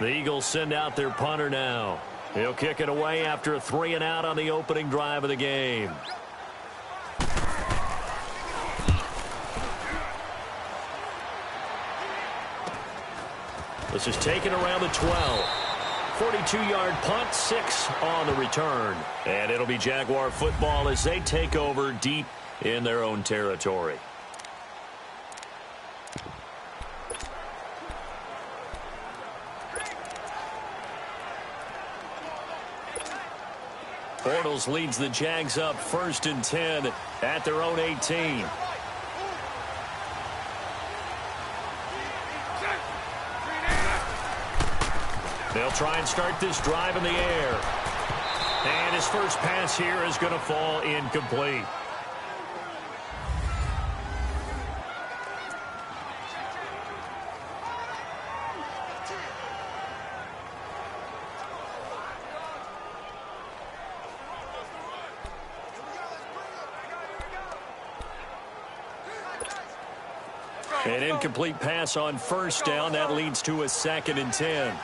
The Eagles send out their punter now. He'll kick it away after a 3-and-out on the opening drive of the game. This is taken around the 12. 42-yard punt, 6 on the return. And it'll be Jaguar football as they take over deep in their own territory. Bortles leads the Jags up 1st and 10 at their own 18. They'll try and start this drive in the air. And his first pass here is going to fall incomplete. An incomplete pass on 1st down. That leads to a 2nd and 10.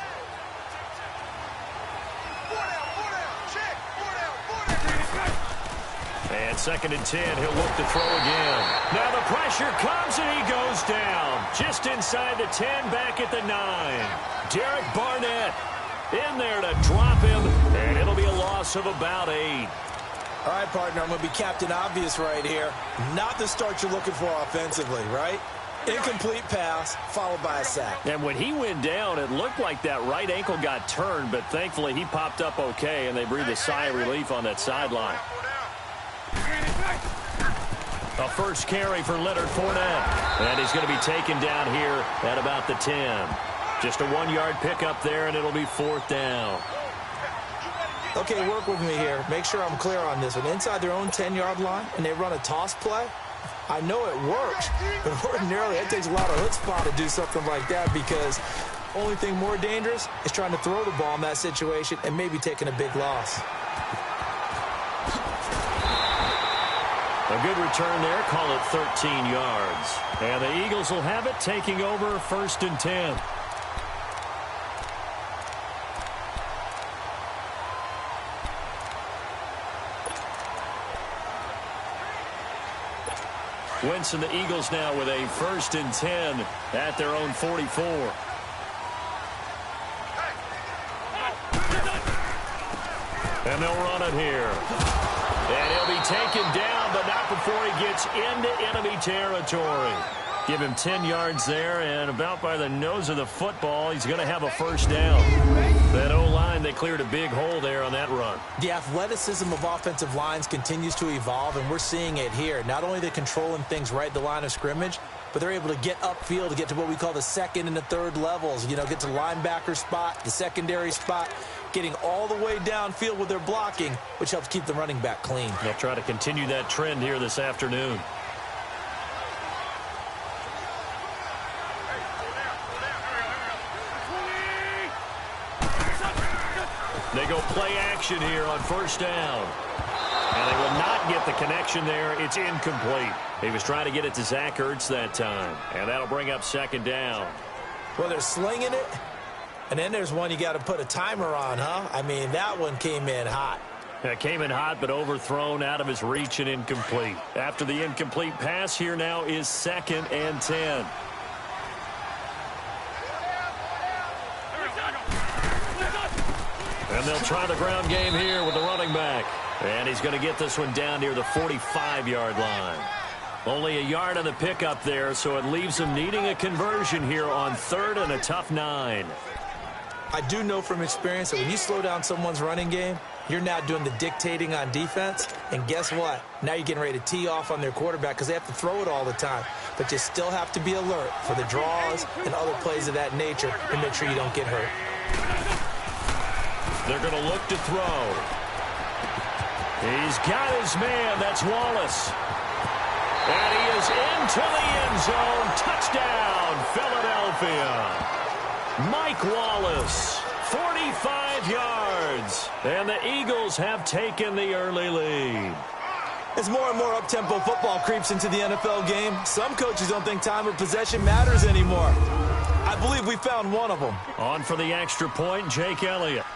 And 2nd and 10, he'll look to throw again. Now the pressure comes and he goes down. Just inside the 10, back at the 9. Derek Barnett in there to drop him, and it'll be a loss of about 8. All right, partner, I'm going to be Captain Obvious right here. Not the start you're looking for offensively, right? Incomplete pass, followed by a sack. And when he went down, it looked like that right ankle got turned, but thankfully he popped up okay, and they breathed a sigh of relief on that sideline. A first carry for Leonard Fournette. And he's going to be taken down here at about the 10. Just a 1-yard pickup there, and it'll be 4th down. Okay, work with me here. Make sure I'm clear on this one. Inside their own 10-yard line, and they run a toss play. I know it works, but ordinarily it takes a lot of chutzpah to do something like that, because the only thing more dangerous is trying to throw the ball in that situation and maybe taking a big loss. A good return there, call it 13 yards. And the Eagles will have it, taking over 1st and 10. Wentz and the Eagles now with a 1st and 10 at their own 44. And they'll run it here. And he'll be taken down, but not before he gets into enemy territory. Give him 10 yards there, and about by the nose of the football, he's going to have a 1st down. That O-line, they cleared a big hole there on that run. The athleticism of offensive lines continues to evolve, and we're seeing it here. Not only are they controlling things right at the line of scrimmage, but they're able to get upfield to get to what we call the 2nd and the 3rd levels. You know, get to linebacker spot, the secondary spot, getting all the way downfield with their blocking, which helps keep the running back clean. They'll try to continue that trend here this afternoon. They go play action here on 1st down. And they will not get the connection there. It's incomplete. He was trying to get it to Zach Ertz that time. And that'll bring up 2nd down. Well, they're slinging it. And then there's one you got to put a timer on, huh? I mean, that one came in hot. It came in hot, but overthrown out of his reach and incomplete. After the incomplete pass, here now is 2nd and 10. And they'll try the ground game here with the running back. And he's going to get this one down near the 45-yard line. Only a yard on the pickup there, so it leaves him needing a conversion here on 3rd and a tough 9. I do know from experience that when you slow down someone's running game, you're now doing the dictating on defense. And guess what? Now you're getting ready to tee off on their quarterback because they have to throw it all the time. But you still have to be alert for the draws and other plays of that nature and make sure you don't get hurt. They're going to look to throw. He's got his man. That's Wallace. And he is into the end zone. Touchdown, Philadelphia. Mike Wallace, 45 yards. And the Eagles have taken the early lead. As more and more up-tempo football creeps into the NFL game, some coaches don't think time of possession matters anymore. I believe we found one of them. On for the extra point, Jake Elliott.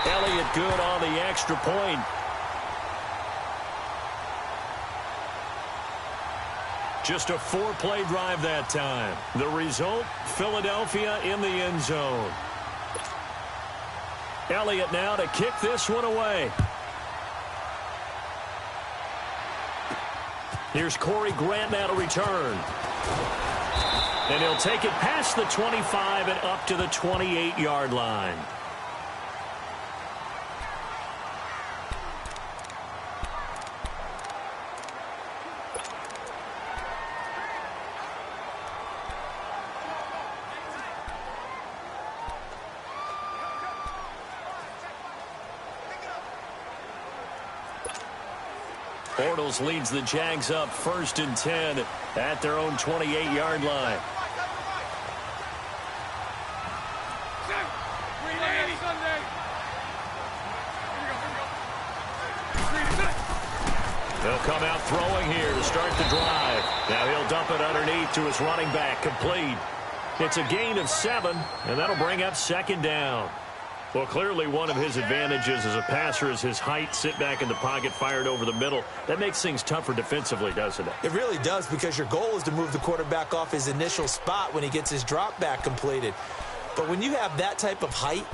Elliott good on the extra point. Just a 4-play drive that time. The result, Philadelphia in the end zone. Elliott now to kick this one away. Here's Corey Grant now to return. And he'll take it past the 25 and up to the 28-yard line. Bortles leads the Jags up 1st and 10 at their own 28-yard line. They'll come out throwing here to start the drive. Now he'll dump it underneath to his running back, complete. It's a gain of 7, and that'll bring up 2nd down. Well, clearly one of his advantages as a passer is his height. Sit back in the pocket, fired over the middle. That makes things tougher defensively, doesn't it? It really does, because your goal is to move the quarterback off his initial spot when he gets his drop back completed. But when you have that type of height,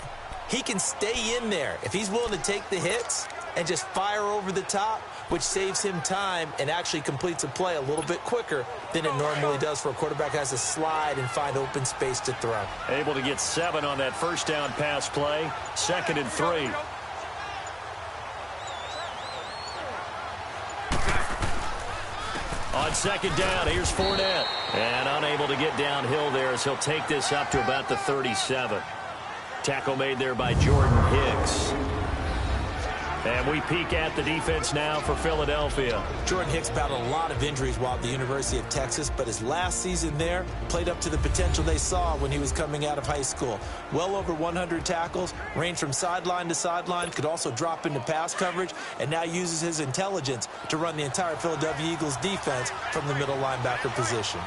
he can stay in there if he's willing to take the hits and just fire over the top, which saves him time and actually completes a play a little bit quicker than it normally does for a quarterback who has to slide and find open space to throw. Able to get 7 on that 1st down pass play. 2nd and 3. On 2nd down, here's Fournette. And unable to get downhill there as he'll take this up to about the 37. Tackle made there by Jordan Hicks. And we peek at the defense now for Philadelphia. Jordan Hicks battled a lot of injuries while at the University of Texas, but his last season there played up to the potential they saw when he was coming out of high school. Well over 100 tackles, ranged from sideline to sideline, could also drop into pass coverage, and now uses his intelligence to run the entire Philadelphia Eagles defense from the middle linebacker position.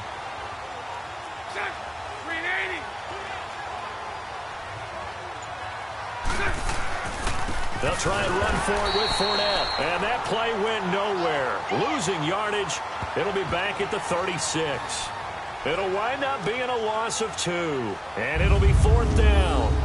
They'll try and run for it with Fournette. And that play went nowhere. Losing yardage. It'll be back at the 36. It'll wind up being a loss of 2. And it'll be 4th down.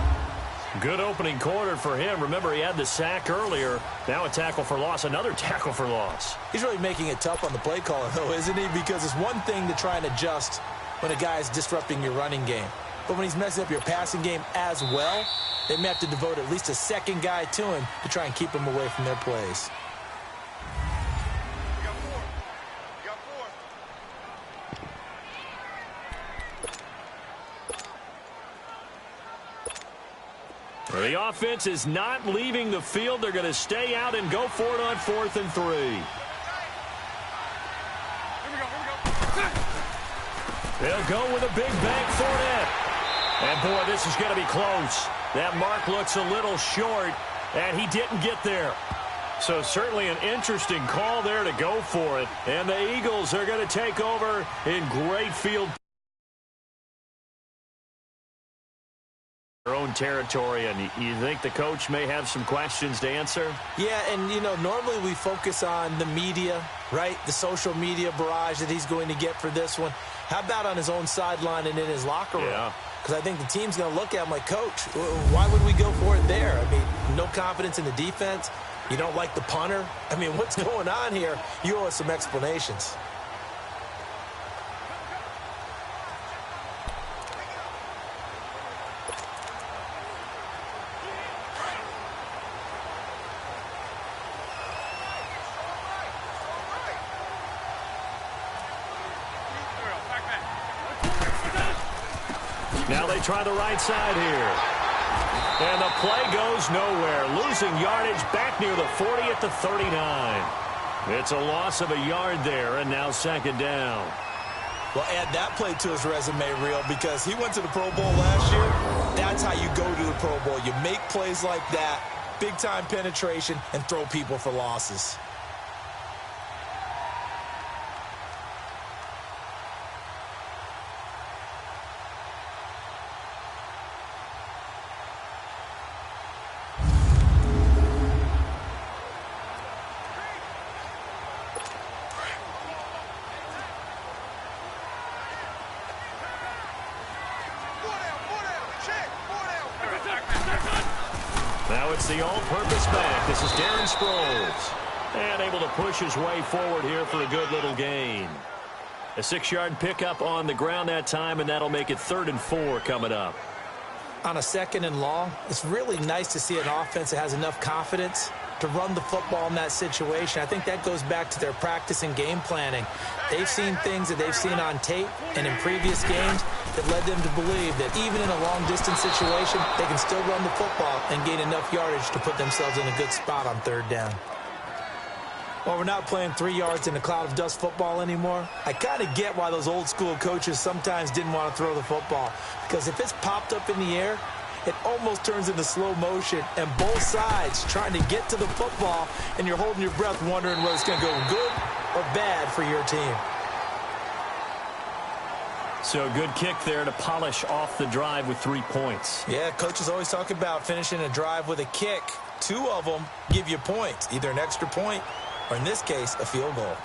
Good opening quarter for him. Remember, he had the sack earlier. Now a tackle for loss. Another tackle for loss. He's really making it tough on the play caller, though, isn't he? Because it's one thing to try and adjust when a guy is disrupting your running game. But when he's messing up your passing game as well, they may have to devote at least a second guy to him to try and keep him away from their plays. Well, the offense is not leaving the field. They're going to stay out and go for it on 4th and 3. They'll go with a big bank Fournette. And, boy, this is going to be close. That mark looks a little short, and he didn't get there. So certainly an interesting call there to go for it. And the Eagles are going to take over in great field. Their own territory, and you think the coach may have some questions to answer? Yeah, and, you know, normally we focus on the media, right? The social media barrage that he's going to get for this one. How about on his own sideline and in his locker room? Yeah. Because I think the team's going to look at him like, Coach, why would we go for it there? I mean, no confidence in the defense. You don't like the punter. I mean, what's going on here? You owe us some explanations. Now they try the right side here. And the play goes nowhere. Losing yardage back near the 40 at the 39. It's a loss of a yard there, and now 2nd down. Well, add that play to his resume reel, because he went to the Pro Bowl last year. That's how you go to the Pro Bowl. You make plays like that, big-time penetration, and throw people for losses. Now it's the all-purpose back. This is Darren Sproles. And able to push his way forward here for a good little gain. A 6-yard pickup on the ground that time, and that'll make it 3rd and 4 coming up. On a 2nd and long, it's really nice to see an offense that has enough confidence to run the football in that situation. I think that goes back to their practice and game planning. They've seen things that they've seen on tape and in previous games that led them to believe that even in a long-distance situation, they can still run the football and gain enough yardage to put themselves in a good spot on 3rd down. Well, we're not playing 3 yards in a cloud of dust football anymore. I kind of get why those old-school coaches sometimes didn't want to throw the football, because if it's popped up in the air, it almost turns into slow motion, and both sides trying to get to the football, and you're holding your breath wondering whether it's going to go good or bad for your team. So a good kick there to polish off the drive with 3 points. Yeah, coaches always talk about finishing a drive with a kick. 2 of them give you points, either an extra point or, in this case, a field goal.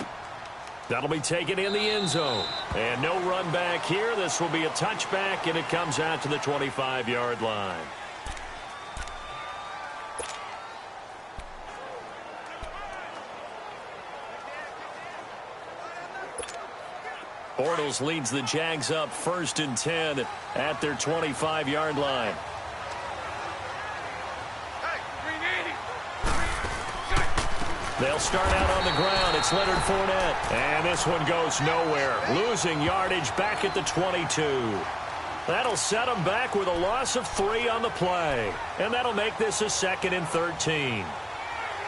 That'll be taken in the end zone. And no run back here. This will be a touchback, and it comes out to the 25-yard line. Bortles leads the Jags up 1st and 10 at their 25-yard line. They'll start out on the ground. It's Leonard Fournette. And this one goes nowhere. Losing yardage back at the 22. That'll set them back with a loss of 3 on the play. And that'll make this a 2nd and 13.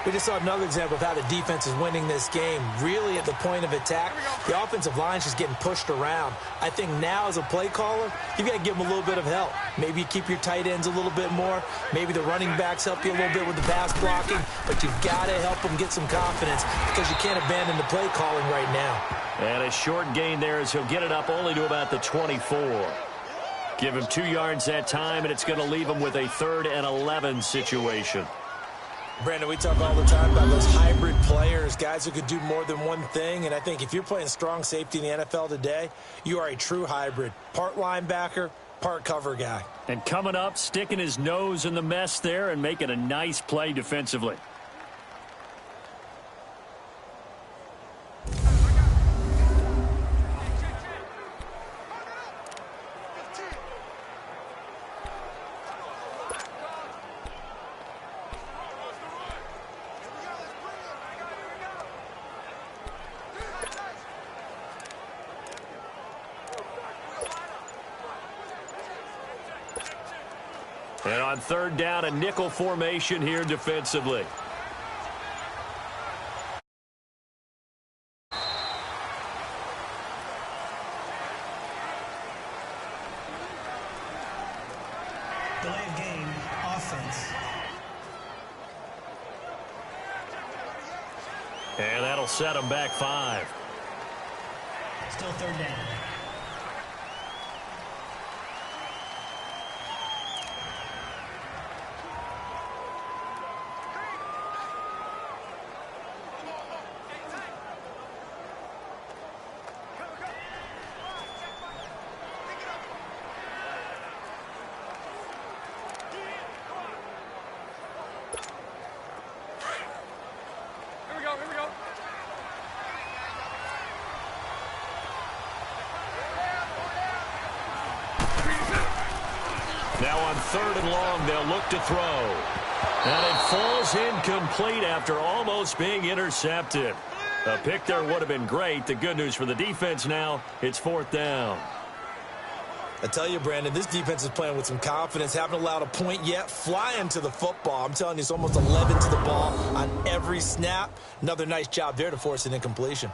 We just saw another example of how the defense is winning this game. Really at the point of attack, the offensive line's just getting pushed around. I think now as a play caller, you've got to give them a little bit of help. Maybe you keep your tight ends a little bit more. Maybe the running backs help you a little bit with the pass blocking. But you've got to help them get some confidence because you can't abandon the play calling right now. And a short gain there as he'll get it up only to about the 24. Give him 2 yards that time, and it's going to leave him with a 3rd and 11 situation. Brandon, we talk all the time about those hybrid players, guys who could do more than one thing. And I think if you're playing strong safety in the NFL today, you are a true hybrid. Part linebacker, part cover guy. And coming up, sticking his nose in the mess there and making a nice play defensively. And on 3rd down, a nickel formation here defensively. Delay of game, offense. And that'll set them back 5. Still 3rd down. Now on 3rd and long, they'll look to throw. And it falls incomplete after almost being intercepted. A pick there would have been great. The good news for the defense now, it's 4th down. I tell you, Brandon, this defense is playing with some confidence. Haven't allowed a point yet. Flying to the football. I'm telling you, it's almost 11 to the ball on every snap. Another nice job there to force an incompletion.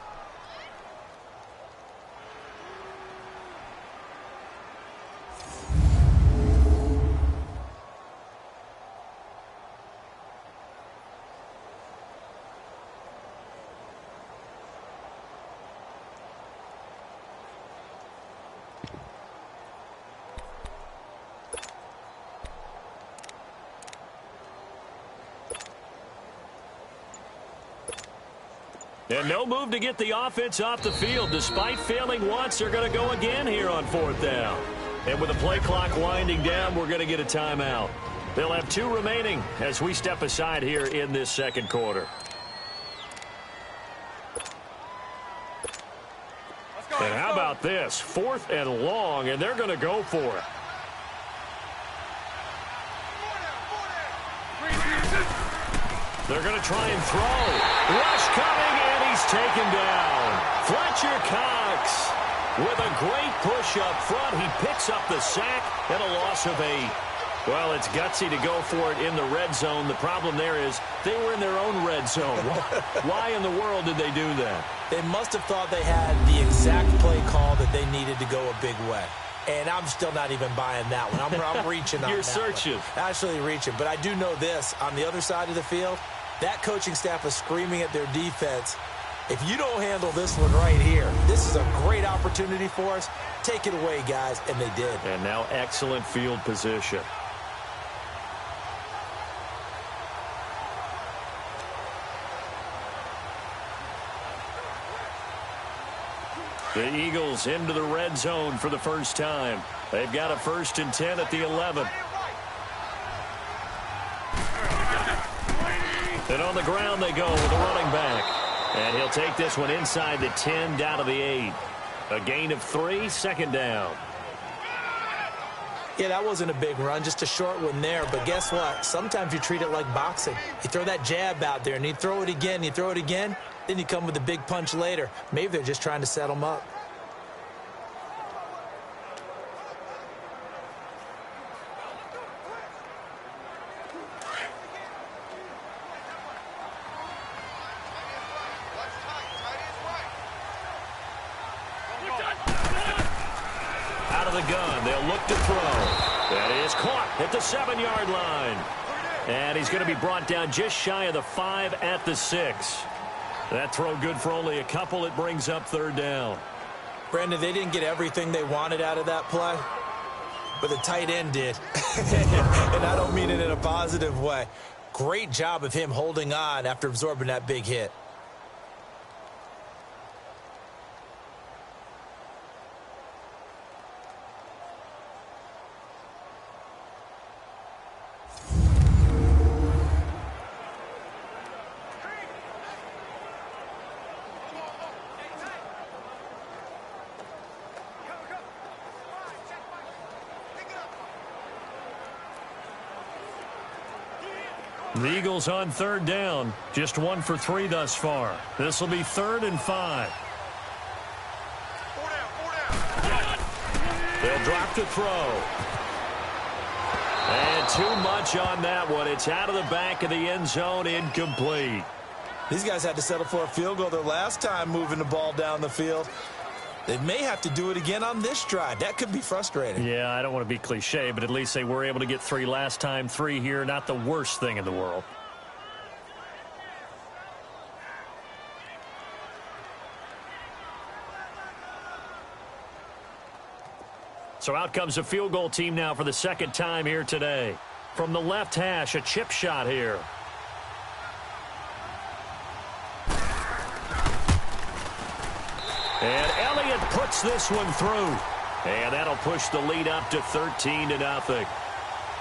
And no move to get the offense off the field. Despite failing once, they're going to go again here on 4th down. And with the play clock winding down, we're going to get a timeout. They'll have 2 remaining as we step aside here in this second quarter. And how about this? 4th and long, and they're going to go for it. They're going to try and throw. Rush coming, and he's taken down. Fletcher Cox with a great push up front. He picks up the sack and a loss of 8. Well, it's gutsy to go for it in the red zone. The problem there is they were in their own red zone. Why in the world did they do that? They must have thought they had the exact play call that they needed to go a big way. And I'm still not even buying that one. I'm reaching on You're that searching. one. Actually reaching. But I do know this. On the other side of the field, that coaching staff is screaming at their defense, if you don't handle this one right here, this is a great opportunity for us. Take it away, guys. And they did. And now excellent field position. The Eagles into the red zone for the first time. They've got a 1st and 10 at the 11. And on the ground they go with a running back. And he'll take this one inside the 10 down to the 8. A gain of 3, 2nd down. Yeah, that wasn't a big run, just a short one there. But guess what? Sometimes you treat it like boxing. You throw that jab out there, and you throw it again, then you come with a big punch later. Maybe they're just trying to set them up. Out of the gun, they'll look to throw. That is caught at the 7-yard line. And he's going to be brought down just shy of the 5 at the 6. That throw good for only a couple. It brings up 3rd down. Brandon, they didn't get everything they wanted out of that play, but the tight end did. And I don't mean it in a positive way. Great job of him holding on after absorbing that big hit. The Eagles on 3rd down. Just 1 for 3 thus far. This will be 3rd and 5. They'll drop to throw. And too much on that one. It's out of the back of the end zone, incomplete. These guys had to settle for a field goal their last time moving the ball down the field. They may have to do it again on this drive. That could be frustrating. Yeah, I don't want to be cliche, but at least they were able to get 3 last time. 3 here, not the worst thing in the world. So out comes a field goal team now for the 2nd time here today. From the left hash, a chip shot here. And Elliott puts this one through. And that'll push the lead up to 13-0.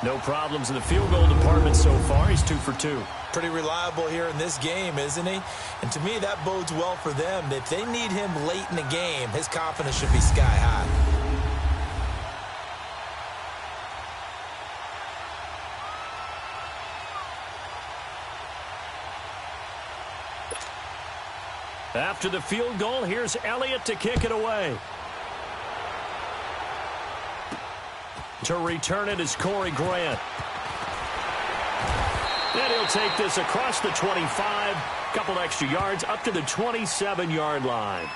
No problems in the field goal department so far. He's 2 for 2. Pretty reliable here in this game, isn't he? And to me, that bodes well for them. If they need him late in the game, his confidence should be sky high. After the field goal, here's Elliott to kick it away. To return it is Corey Grant. And he'll take this across the 25, couple extra yards up to the 27-yard line.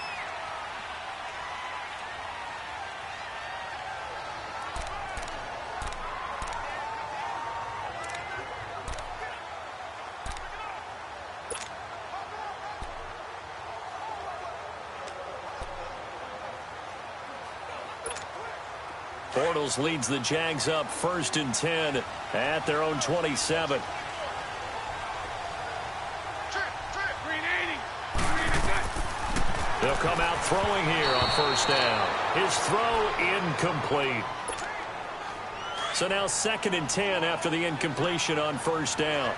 Bortles leads the Jags up 1st and 10 at their own 27. They'll come out throwing here on 1st down. His throw incomplete. So now 2nd and 10 after the incompletion on first down.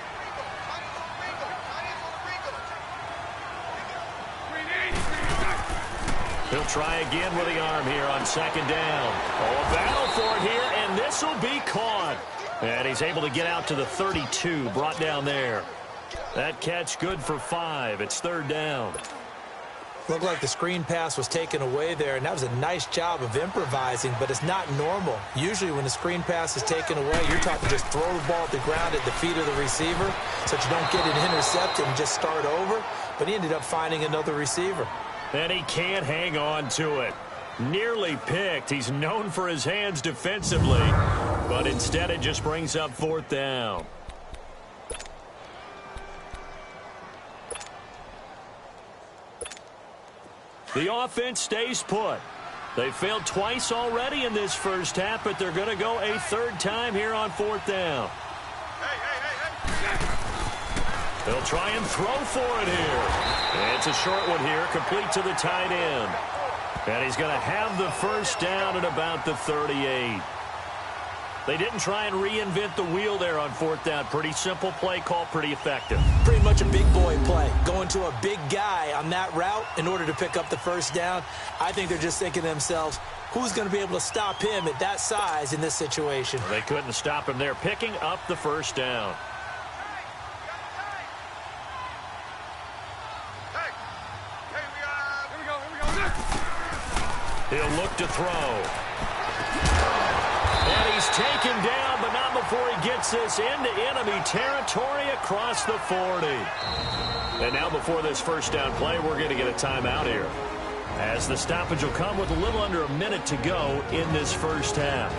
He'll try again with the arm here on 2nd down. Oh, a battle for it here, and this will be caught. And he's able to get out to the 32, brought down there. That catch good for 5. It's 3rd down. Looked like the screen pass was taken away there, and that was a nice job of improvising, but it's not normal. Usually when the screen pass is taken away, you're taught to just throw the ball at the ground at the feet of the receiver so that you don't get it intercepted and just start over, but he ended up finding another receiver. And he can't hang on to it. Nearly picked. He's known for his hands defensively, but instead it just brings up 4th down. The offense stays put. They failed twice already in this first half, but they're going to go a 3rd time here on 4th down. They'll try and throw for it here. It's a short one here, complete to the tight end. And he's going to have the first down at about the 38. They didn't try and reinvent the wheel there on 4th down. Pretty simple play call, pretty effective. Pretty much a big boy play. Going to a big guy on that route in order to pick up the first down. I think they're just thinking to themselves, who's going to be able to stop him at that size in this situation? They couldn't stop him there, picking up the first down. He'll look to throw. And he's taken down, but not before he gets this into enemy territory across the 40. And now before this first down play, we're going to get a timeout here, as the stoppage will come with a little under a minute to go in this first half.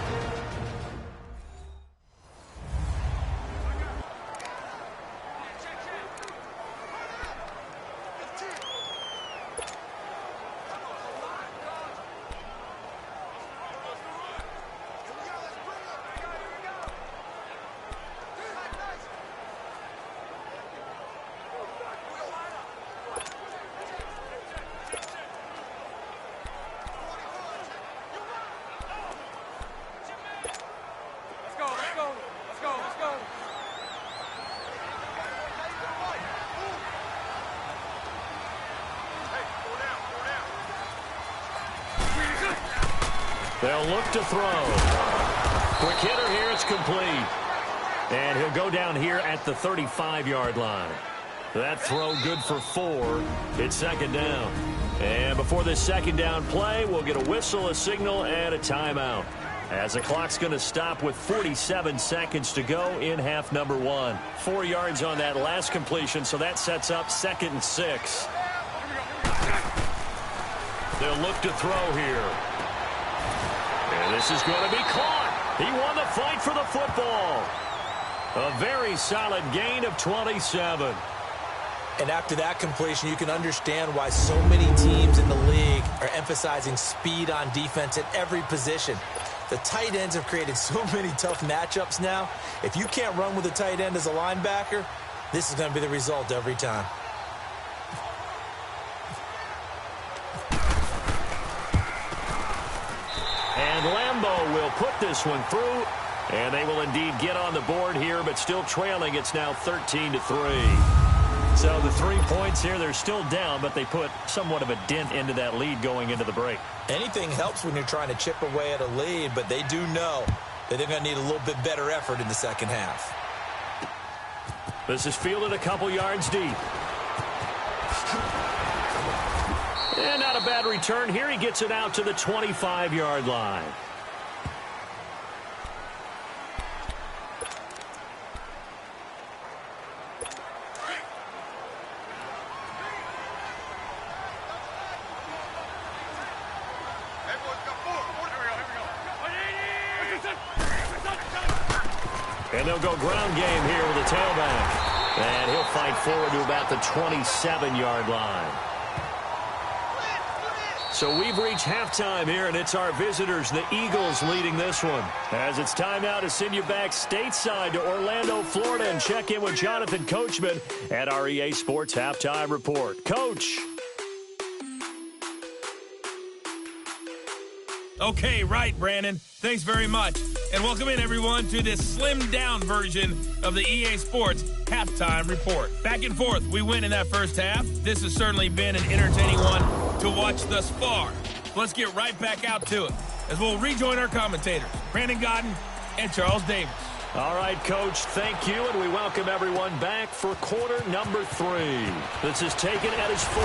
They'll look to throw. Quick hitter here, it's complete. And he'll go down here at the 35-yard line. That throw good for 4. It's 2nd down. And before this 2nd down play, we'll get a whistle, a signal, and a timeout, as the clock's going to stop with 47 seconds to go in half number 1. 4 yards on that last completion, so that sets up 2nd and 6. They'll look to throw here. And this is going to be caught. He won the fight for the football. A very solid gain of 27. And after that completion, you can understand why so many teams in the league are emphasizing speed on defense at every position. The tight ends have created so many tough matchups now. If you can't run with a tight end as a linebacker, this is going to be the result every time. And Lambeau will put this one through, and they will indeed get on the board here, but still trailing. It's now 13-3. So the 3 points here, they're still down, but they put somewhat of a dent into that lead going into the break. Anything helps when you're trying to chip away at a lead, but they do know that they're going to need a little bit better effort in the second half. This is fielded a couple yards deep. And not a bad return here. He gets it out to the 25-yard line. And they'll go ground game here with the tailback. And he'll fight forward to about the 27-yard line. So we've reached halftime here, and it's our visitors, the Eagles, leading this one. As it's time now to send you back stateside to Orlando, Florida, and check in with Jonathan Coachman at our EA Sports Halftime Report. Coach. Okay, right, Brandon. Thanks very much. And welcome in, everyone, to this slimmed-down version of the EA Sports Halftime Report. Back and forth, we win in that first half. This has certainly been an entertaining one to watch thus far. Let's get right back out to it as we'll rejoin our commentators, Brandon Godden and Charles Davis. All right, Coach, thank you, and we welcome everyone back for quarter number 3. This is taken at his 4.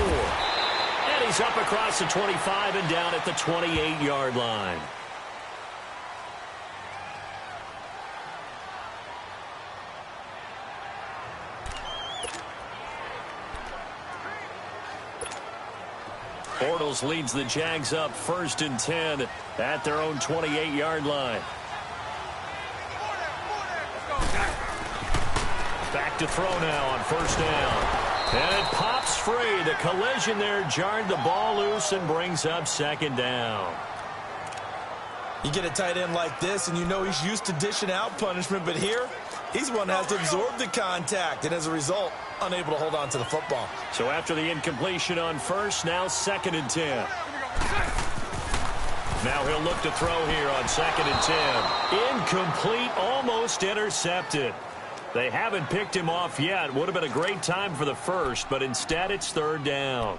And he's up across the 25 and down at the 28-yard line. Bortles leads the Jags up 1st and 10 at their own 28-yard line. Back to throw now on 1st down. And it pops free. The collision there jarred the ball loose and brings up 2nd down. You get a tight end like this, and you know he's used to dishing out punishment, but here, he's one that has to absorb the contact, and as a result, unable to hold on to the football. So after the incompletion on 1st, now 2nd and 10. Now he'll look to throw here on 2nd and 10. Incomplete, almost intercepted. They haven't picked him off yet. Would have been a great time for the first, but instead it's 3rd down.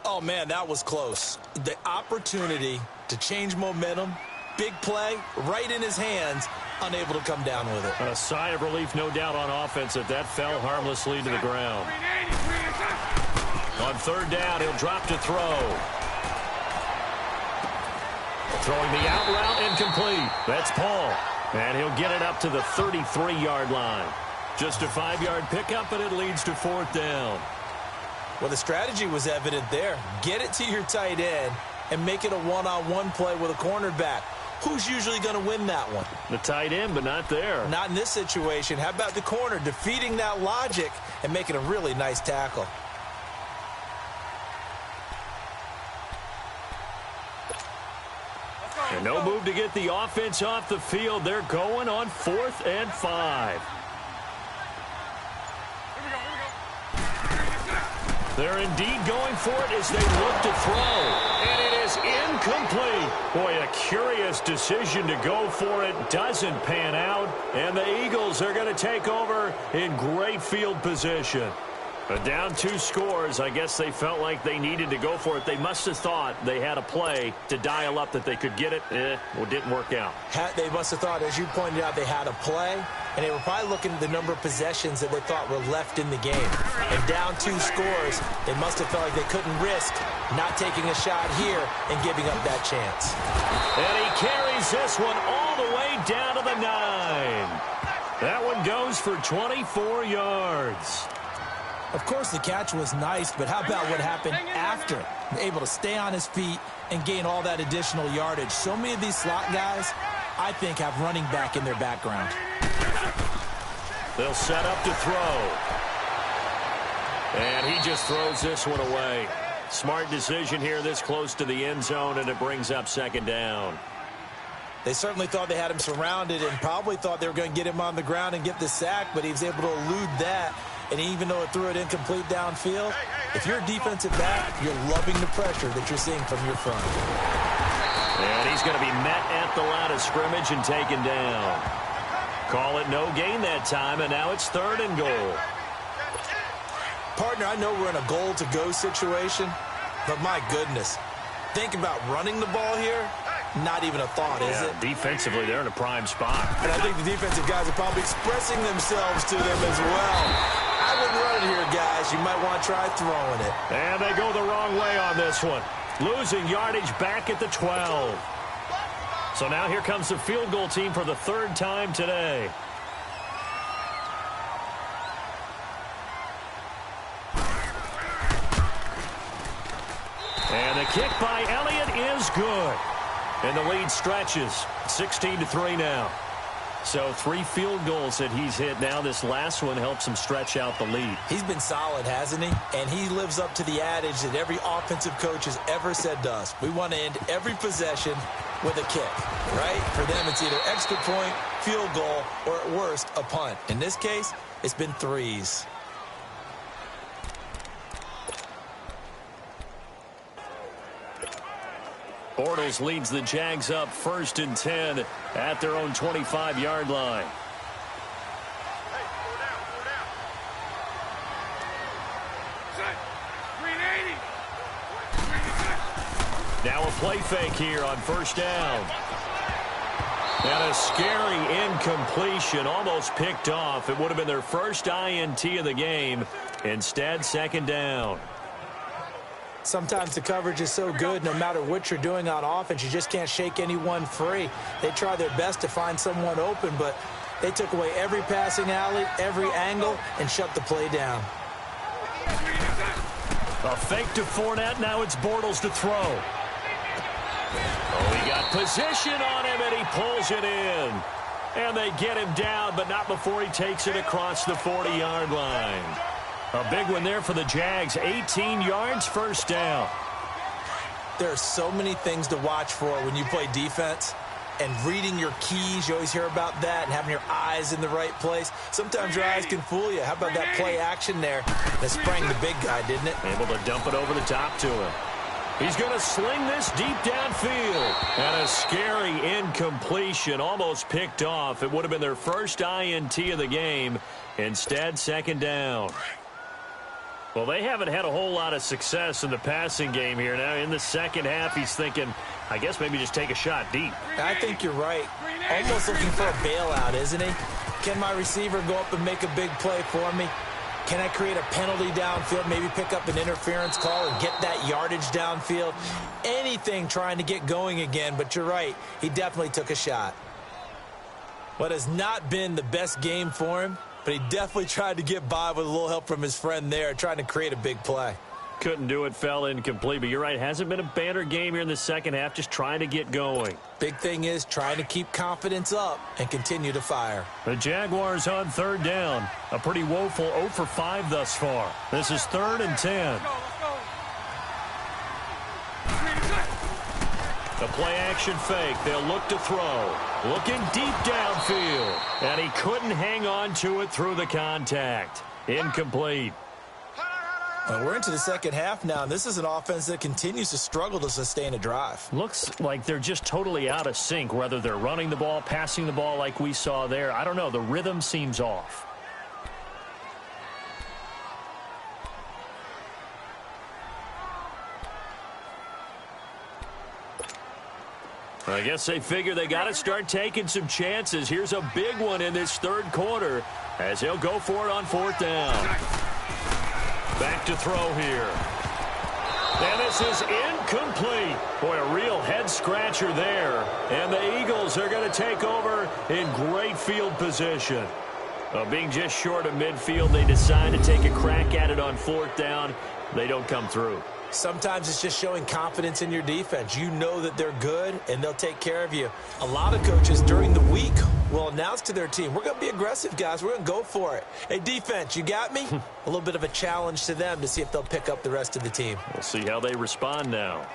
Oh, man, that was close. The opportunity to change momentum, big play, right in his hands, unable to come down with it. A sigh of relief, no doubt, on offense that fell harmlessly to the ground. On 3rd down, he'll drop to throw. Throwing the out route, incomplete. That's Paul. And he'll get it up to the 33-yard line. Just a 5-yard pickup, and it leads to 4th down. Well, the strategy was evident there. Get it to your tight end and make it a one-on-one play with a cornerback. Who's usually going to win that one? The tight end, but not there. Not in this situation. How about the corner defeating that logic and making a really nice tackle? And no move to get the offense off the field. They're going on 4th and 5. They're indeed going for it as they look to throw. And it is incomplete. Boy, a curious decision to go for it. Doesn't pan out. And the Eagles are going to take over in great field position. But down 2 scores, I guess they felt like they needed to go for it. They must have thought they had a play to dial up that they could get it. Well, it didn't work out. They must have thought, as you pointed out, they had a play, and they were probably looking at the number of possessions that they thought were left in the game. And down 2 scores, they must have felt like they couldn't risk not taking a shot here and giving up that chance. And he carries this one all the way down to the 9. That one goes for 24 yards. Of course, the catch was nice, but how about what happened after? Able to stay on his feet and gain all that additional yardage. So many of these slot guys, I think, have running back in their background. They'll set up to throw. And he just throws this one away. Smart decision here this close to the end zone, and it brings up 2nd down. They certainly thought they had him surrounded and probably thought they were going to get him on the ground and get the sack, but he was able to elude that. And even though it threw it incomplete downfield, if you're a defensive back, you're loving the pressure that you're seeing from your front. And he's going to be met at the line of scrimmage and taken down. Call it no gain that time, and now it's 3rd and goal. Partner, I know we're in a goal-to-go situation, but my goodness, think about running the ball here. Not even a thought, is it? Defensively, they're in a prime spot. And I think the defensive guys are probably expressing themselves to them as well. I wouldn't run it here, guys. You might want to try throwing it. And they go the wrong way on this one. Losing yardage back at the 12. So now here comes the field goal team for the 3rd time today. And the kick by Elliott is good. And the lead stretches. 16-3 now. So 3 field goals that he's hit now. This last one helps him stretch out the lead. He's been solid, hasn't he? And he lives up to the adage that every offensive coach has ever said to us. We want to end every possession with a kick, right? For them, it's either extra point, field goal, or at worst, a punt. In this case, it's been 3s. Bortles leads the Jags up 1st and 10 at their own 25-yard line. Now a play fake here on 1st down. And a scary incompletion, almost picked off. It would have been their first INT of the game. Instead, 2nd down. Sometimes the coverage is so good, no matter what you're doing on offense, you just can't shake anyone free. They try their best to find someone open, but they took away every passing alley, every angle, and shut the play down. A fake to Fournette. Now it's Bortles to throw. Oh, he got position on him, and he pulls it in. And they get him down, but not before he takes it across the 40-yard line. A big one there for the Jags. 18 yards, 1st down. There are so many things to watch for when you play defense. And reading your keys, you always hear about that, and having your eyes in the right place. Sometimes your eyes can fool you. How about that play action there? That sprang the big guy, didn't it? Able to dump it over the top to him. He's going to sling this deep downfield. And a scary incompletion, almost picked off. It would have been their first INT of the game. Instead, 2nd down. Well, they haven't had a whole lot of success in the passing game here. Now, in the second half, he's thinking, I guess maybe just take a shot deep. I think you're right. Almost looking for a bailout, isn't he? Can my receiver go up and make a big play for me? Can I create a penalty downfield, maybe pick up an interference call and get that yardage downfield? Anything trying to get going again, but you're right. He definitely took a shot. What has not been the best game for him, but he definitely tried to get by with a little help from his friend there, trying to create a big play. Couldn't do it, fell incomplete, but you're right. Hasn't been a banner game here in the second half, just trying to get going. Big thing is trying to keep confidence up and continue to fire. The Jaguars on 3rd down. A pretty woeful 0 for 5 thus far. This is 3rd and 10. The play-action fake. They'll look to throw. Looking deep downfield. And he couldn't hang on to it through the contact. Incomplete. Well, we're into the second half now, and this is an offense that continues to struggle to sustain a drive. Looks like they're just totally out of sync, whether they're running the ball, passing the ball like we saw there. I don't know. The rhythm seems off. I guess they figure they got to start taking some chances. Here's a big one in this 3rd quarter as he'll go for it on 4th down. Back to throw here. And this is incomplete. Boy, a real head-scratcher there. And the Eagles are going to take over in great field position. Being just short of midfield, they decide to take a crack at it on 4th down. They don't come through. Sometimes it's just showing confidence in your defense. You know that they're good, and they'll take care of you. A lot of coaches during the week will announce to their team, we're going to be aggressive, guys. We're going to go for it. Hey, defense, you got me? A little bit of a challenge to them to see if they'll pick up the rest of the team. We'll see how they respond now.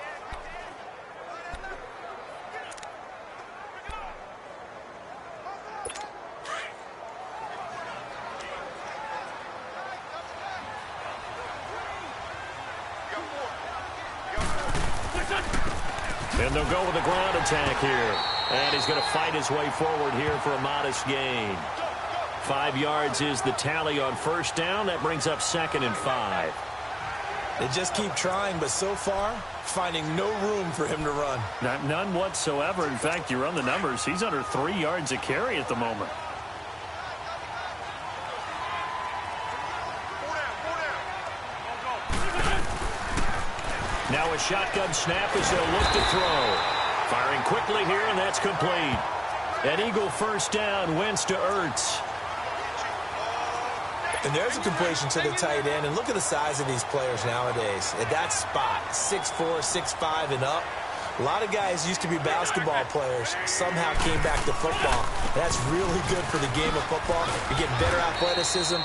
And they'll go with a ground attack here. And he's going to fight his way forward here for a modest gain. 5 yards is the tally on 1st down. That brings up 2nd and 5. They just keep trying, but so far, finding no room for him to run. None whatsoever. In fact, you run the numbers. He's under 3 yards a carry at the moment. Now a shotgun snap as they'll look to throw. Firing quickly here, and that's complete. An Eagle 1st down, Wentz to Ertz. And there's a completion to the tight end. And look at the size of these players nowadays. At that spot, 6'4", 6'5", and up. A lot of guys used to be basketball players, somehow came back to football. That's really good for the game of football. You get better athleticism,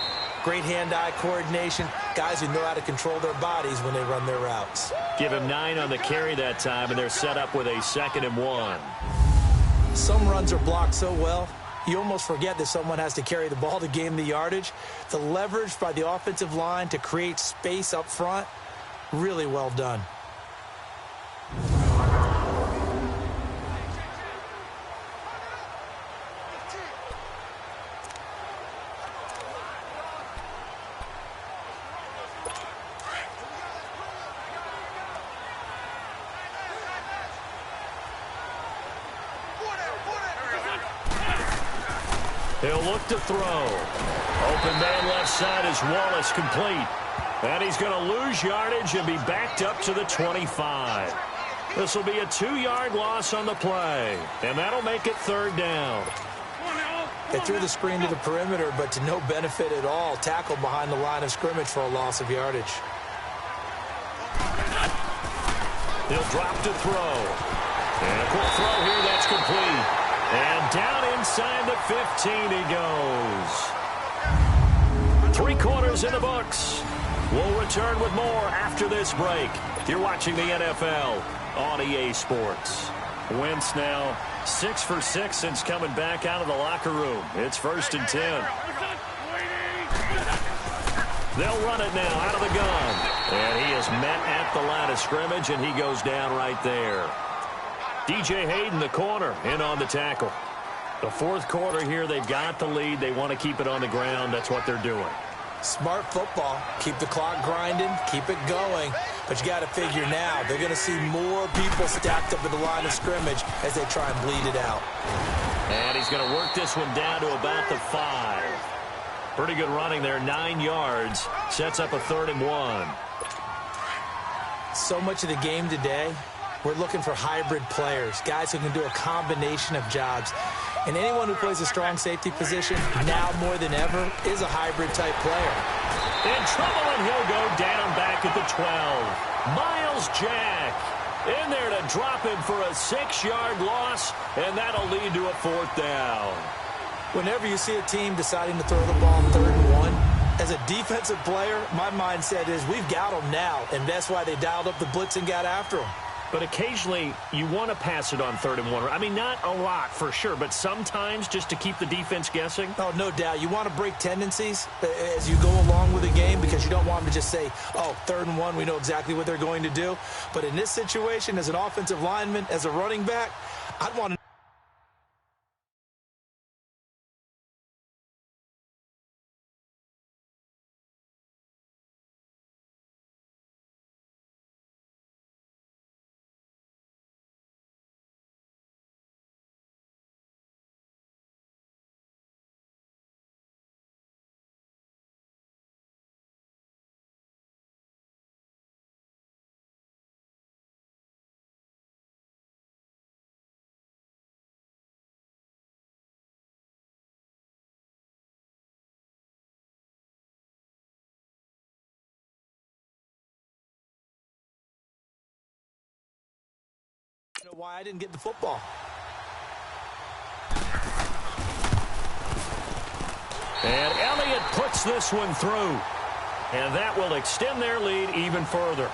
great hand-eye coordination, guys who know how to control their bodies when they run their routes. Give him 9 on the carry that time, and they're set up with a 2nd and 1. Some runs are blocked so well, you almost forget that someone has to carry the ball to gain the yardage. The leverage by the offensive line to create space up front, really well done. He'll look to throw. Open man left side is Wallace, complete. And he's going to lose yardage and be backed up to the 25. This will be a 2-yard loss on the play, and that'll make it 3rd down. They threw the screen to the perimeter, but to no benefit at all. Tackled behind the line of scrimmage for a loss of yardage. He'll drop to throw. And a quick throw here, that's complete. And down inside the 15 he goes. 3 quarters in the books. We'll return with more after this break. You're watching the NFL on EA Sports. Wentz now 6 for 6 since coming back out of the locker room. It's 1st and 10. They'll run it now out of the gun. And he is met at the line of scrimmage, and he goes down right there. DJ Hayden, the corner, in on the tackle. The 4th quarter here, they've got the lead. They want to keep it on the ground. That's what they're doing. Smart football. Keep the clock grinding. Keep it going. But you got to figure now, they're going to see more people stacked up at the line of scrimmage as they try and bleed it out. And he's going to work this one down to about the 5. Pretty good running there, 9 yards. Sets up a 3rd and 1. So much of the game today, we're looking for hybrid players, guys who can do a combination of jobs. And anyone who plays a strong safety position, now more than ever, is a hybrid-type player. In trouble, and he'll go down back at the 12. Miles Jack in there to drop him for a 6-yard loss, and that'll lead to a 4th down. Whenever you see a team deciding to throw the ball 3rd and 1, as a defensive player, my mindset is we've got them now, and that's why they dialed up the blitz and got after them. But occasionally, you want to pass it on 3rd and 1. I mean, not a lot for sure, but sometimes just to keep the defense guessing. Oh, no doubt. You want to break tendencies as you go along with the game because you don't want them to just say, oh, 3rd and 1, we know exactly what they're going to do. But in this situation, as an offensive lineman, as a running back, I'd want to know why I didn't get the football. And Elliott puts this one through. And that will extend their lead even further.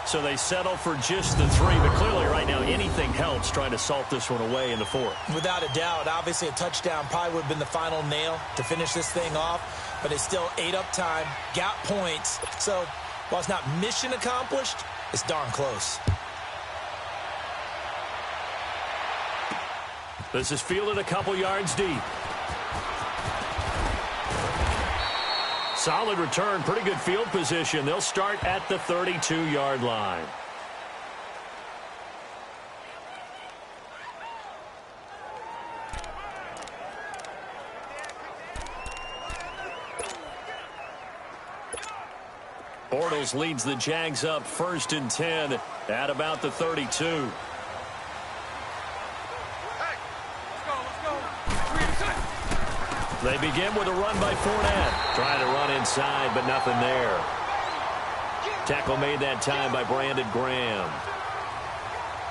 So they settle for just the 3. But clearly right now anything helps trying to salt this one away in the 4th. Without a doubt. Obviously a touchdown probably would have been the final nail to finish this thing off. But it's still ate up time. Got points. So while it's not mission accomplished, it's darn close. This is fielded a couple yards deep. Solid return, pretty good field position. They'll start at the 32-yard line. Bortles leads the Jags up 1st and 10 at about the 32. They begin with a run by Fournette. Trying to run inside, but nothing there. Tackle made that time by Brandon Graham.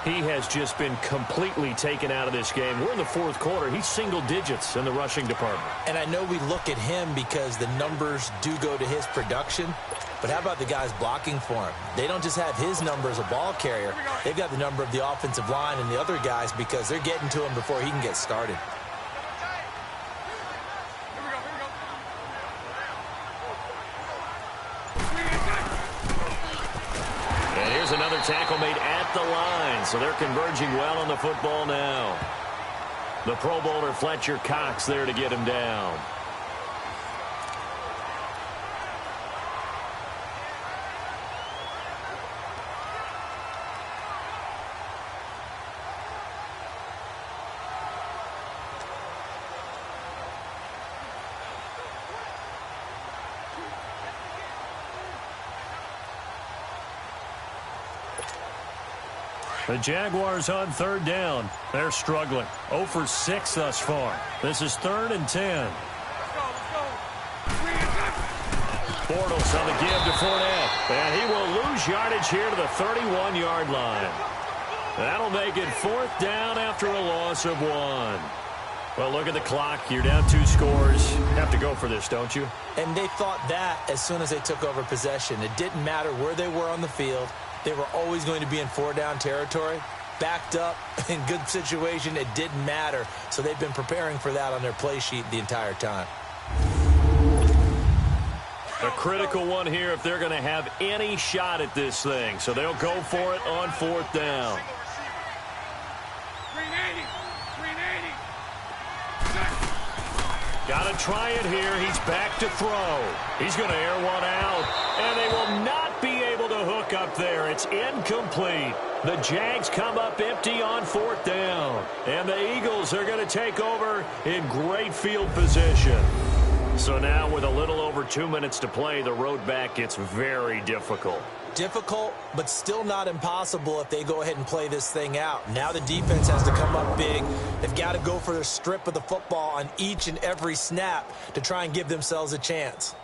He has just been completely taken out of this game. We're in the 4th quarter. He's single digits in the rushing department. And I know we look at him because the numbers do go to his production. But how about the guys blocking for him? They don't just have his number as a ball carrier. They've got the number of the offensive line and the other guys because they're getting to him before he can get started. Another tackle made at the line, so they're converging well on the football now. The Pro Bowler Fletcher Cox there to get him down. The Jaguars on third down. They're struggling. 0 for 6 thus far. This is 3rd and 10. Bortles on the give to Fournette. And he will lose yardage here to the 31-yard line. That'll make it 4th down after a loss of 1. Well, look at the clock. You're down 2 scores. Have to go for this, don't you? And they thought that as soon as they took over possession. It didn't matter where they were on the field. They were always going to be in 4-down territory. Backed up, in good situation, it didn't matter. So they've been preparing for that on their play sheet the entire time. A critical one here if they're going to have any shot at this thing. So they'll go for it on 4th down. Got to try it here. He's back to throw. He's going to air one out. And they will not be able to hook up there. It's incomplete. The Jags come up empty on 4th down. And the Eagles are going to take over in great field position. So now with a little over 2 minutes to play, the road back gets very difficult. Difficult, but still not impossible if they go ahead and play this thing out. Now the defense has to come up big. They've got to go for the strip of the football on each and every snap to try and give themselves a chance.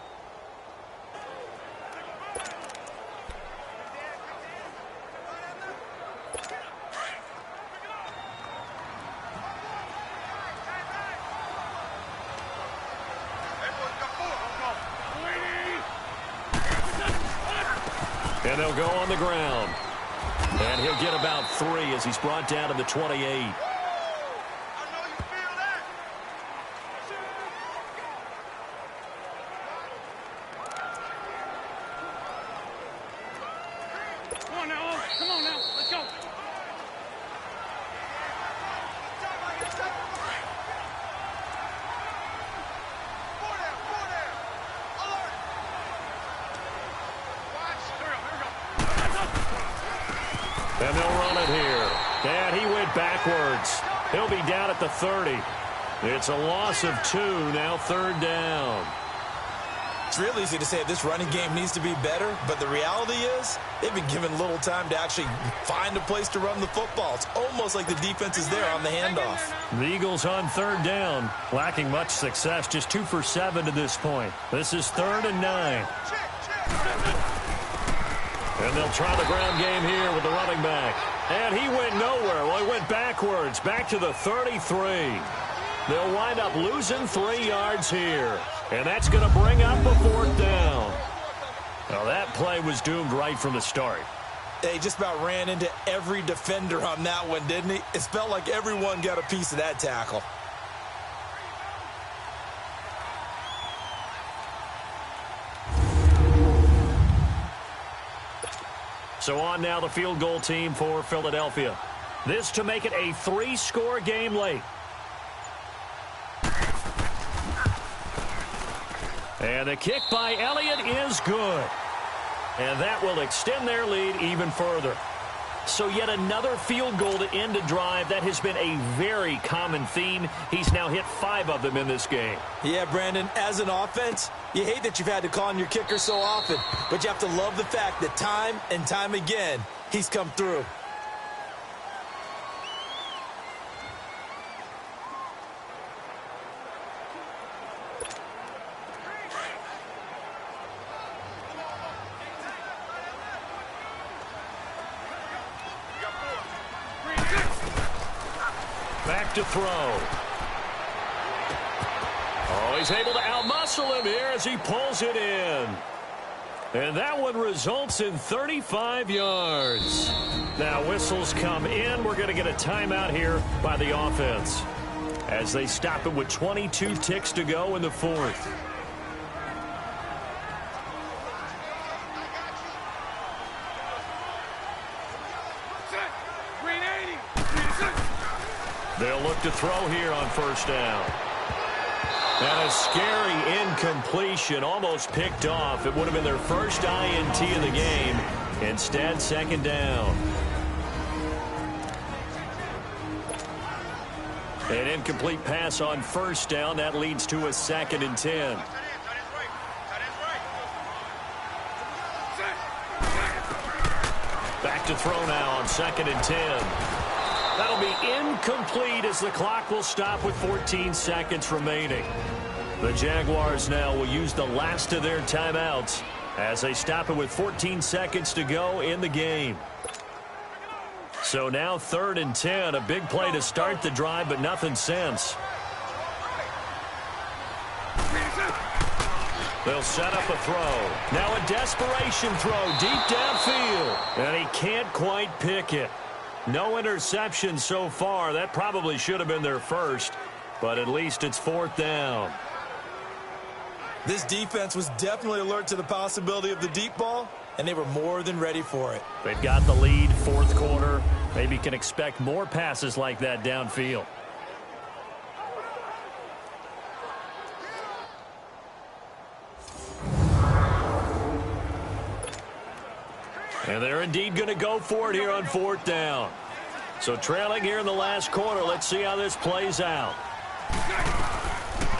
And they'll go on the ground. And he'll get about 3 as he's brought down to the 28. Come on now, let's go. And they'll run it here. And he went backwards. He'll be down at the 30. It's a loss of 2, now 3rd down. It's real easy to say this running game needs to be better, but the reality is they've been given little time to actually find a place to run the football. It's almost like the defense is there on the handoff. The Eagles on 3rd down, lacking much success, just 2 for 7 to this point. This is 3rd and 9. And they'll try the ground game here with the running back. And he went nowhere. Well, he went backwards, back to the 33. They'll wind up losing 3 yards here. And that's going to bring up a 4th down. Now, that play was doomed right from the start. They just about ran into every defender on that one, didn't he? It felt like everyone got a piece of that tackle. So on now the field goal team for Philadelphia. This to make it a 3-score game late. And the kick by Elliott is good. And that will extend their lead even further. So yet another field goal to end a drive. That has been a very common theme. He's now hit 5 of them in this game. Yeah, Brandon, as an offense, you hate that you've had to call on your kicker so often, but you have to love the fact that time and time again, he's come through. Back to throw. Oh, he's able to outmuscle him here as he pulls it in. And that one results in 35 yards. Now whistles come in. We're going to get a timeout here by the offense as they stop it with 22 ticks to go in the 4th. They'll look to throw here on 1st down. And a scary incompletion, almost picked off. It would have been their first INT of the game. Instead, 2nd down. An incomplete pass on 1st down. That leads to a 2nd and 10. Back to throw now on 2nd and 10. That'll be incomplete as the clock will stop with 14 seconds remaining. The Jaguars now will use the last of their timeouts as they stop it with 14 seconds to go in the game. So now 3rd and 10, a big play to start the drive, but nothing since. They'll set up a throw. Now a desperation throw deep downfield, and he can't quite pick it. No interception so far. That probably should have been their first, but at least it's 4th down. This defense was definitely alert to the possibility of the deep ball, and they were more than ready for it. They've got the lead, 4th quarter. Maybe can expect more passes like that downfield. And they're indeed going to go for it here on 4th down. So trailing here in the last quarter, let's see how this plays out.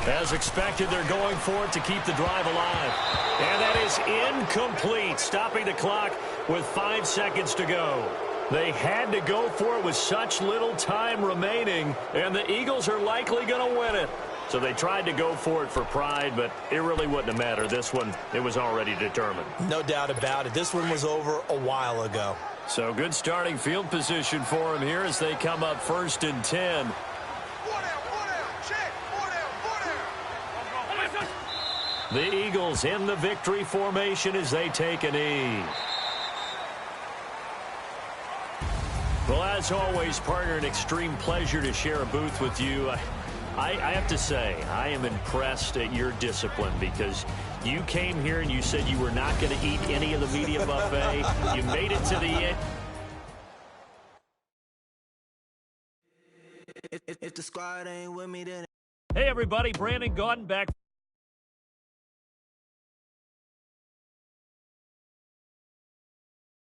As expected, they're going for it to keep the drive alive. And that is incomplete, stopping the clock with 5 seconds to go. They had to go for it with such little time remaining, and the Eagles are likely going to win it. So they tried to go for it for pride, but it really wouldn't have mattered. This one, it was already determined. No doubt about it. This one was over a while ago. So good starting field position for them here as they come up 1st and 10. The Eagles in the victory formation as they take a knee. Well, as always, partner, an extreme pleasure to share a booth with you. I have to say, I am impressed at your discipline because you came here and you said you were not going to eat any of the media buffet. You made it to the end. If the squad ain't with me, then... Hey, everybody, Brandon Gaudin back.